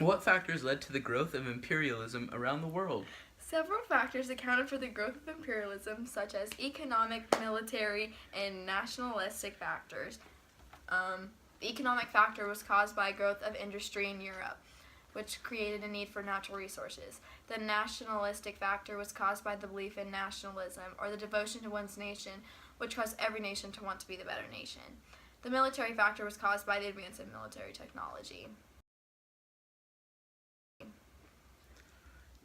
What factors led to the growth of imperialism around the world? Several factors accounted for the growth of imperialism, such as economic, military, and nationalistic factors. The economic factor was caused by growth of industry in Europe, which created a need for natural resources. The nationalistic factor was caused by the belief in nationalism, or the devotion to one's nation, which caused every nation to want to be the better nation. The military factor was caused by the advance of military technology.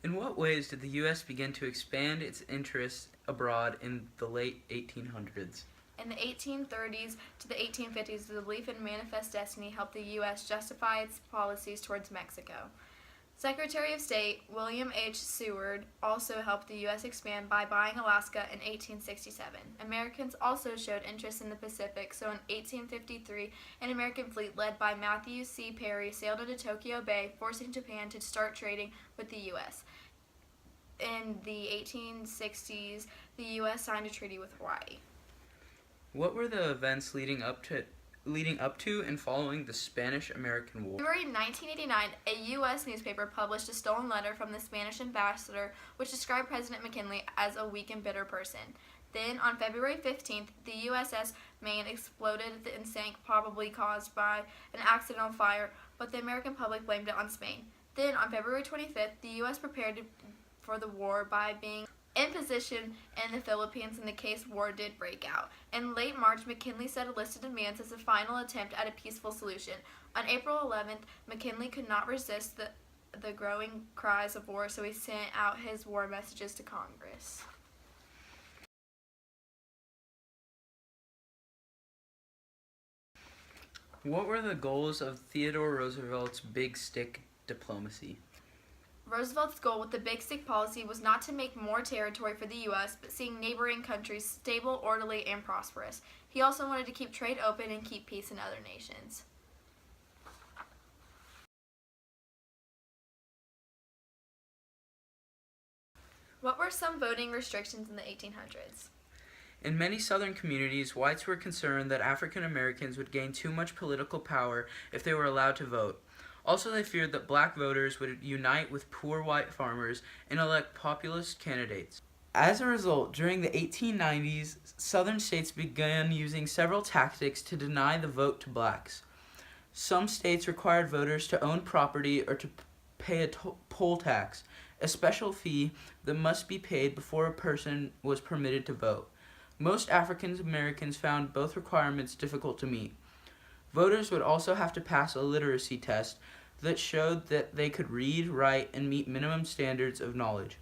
In what ways did the U.S. begin to expand its interests abroad in the late 1800s? In the 1830s to the 1850s, the belief in manifest destiny helped the U.S. justify its policies towards Mexico. Secretary of State William H. Seward also helped the U.S. expand by buying Alaska in 1867. Americans also showed interest in the Pacific, so in 1853, an American fleet led by Matthew C. Perry sailed into Tokyo Bay, forcing Japan to start trading with the U.S. In the 1860s, the U.S. signed a treaty with Hawaii. What were the events leading up to and following the Spanish-American War? In February 1989, a U.S. newspaper published a stolen letter from the Spanish ambassador which described President McKinley as a weak and bitter person. Then, on February 15th, the USS Maine exploded and sank, probably caused by an accidental fire, but the American public blamed it on Spain. Then, on February 25th, the U.S. prepared for the war by being in position in the Philippines in case war did break out. In late March, McKinley set a list of demands as a final attempt at a peaceful solution. On April 11th, McKinley could not resist the growing cries of war, so he sent out his war messages to Congress. What were the goals of Theodore Roosevelt's Big Stick diplomacy? Roosevelt's goal with the Big Stick policy was not to make more territory for the U.S., but seeing neighboring countries stable, orderly, and prosperous. He also wanted to keep trade open and keep peace in other nations. What were some voting restrictions in the 1800s? In many Southern communities, whites were concerned that African Americans would gain too much political power if they were allowed to vote. Also, they feared that black voters would unite with poor white farmers and elect populist candidates. As a result, during the 1890s, Southern states began using several tactics to deny the vote to blacks. Some states required voters to own property or to pay a poll tax, a special fee that must be paid before a person was permitted to vote. Most African Americans found both requirements difficult to meet. Voters would also have to pass a literacy test that showed that they could read, write, and meet minimum standards of knowledge.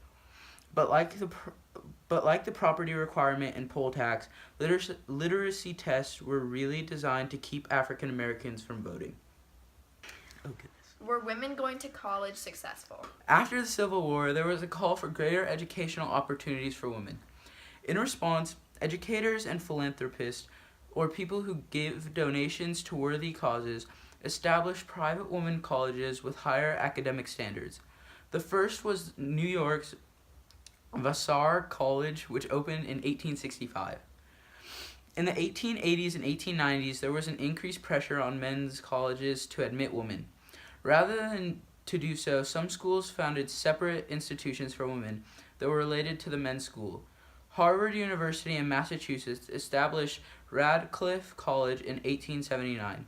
But like the property requirement and poll tax, literacy tests were really designed to keep African Americans from voting. Oh, goodness. Were women going to college successful? After the Civil War, there was a call for greater educational opportunities for women. In response, educators and philanthropists, or people who give donations to worthy causes, established private women colleges with higher academic standards. The first was New York's Vassar College, which opened in 1865. In the 1880s and 1890s, there was an increased pressure on men's colleges to admit women. Rather than to do so, some schools founded separate institutions for women that were related to the men's school. Harvard University in Massachusetts established Radcliffe College in 1879.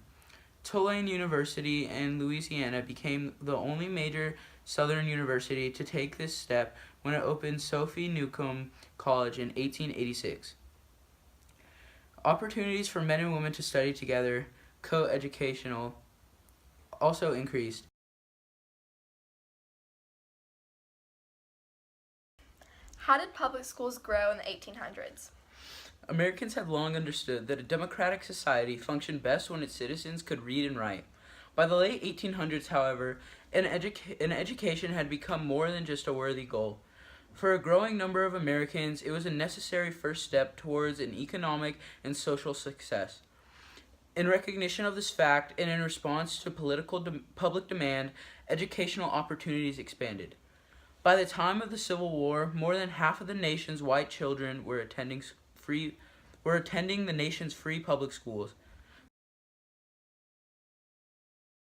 Tulane University in Louisiana became the only major Southern university to take this step when it opened Sophie Newcomb College in 1886. Opportunities for men and women to study together, co-educational, also increased. How did public schools grow in the 1800s? Americans have long understood that a democratic society functioned best when its citizens could read and write. By the late 1800s, however, an education had become more than just a worthy goal. For a growing number of Americans, it was a necessary first step towards an economic and social success. In recognition of this fact and in response to public demand, educational opportunities expanded. By the time of the Civil War, more than half of the nation's white children were attending the nation's free public schools.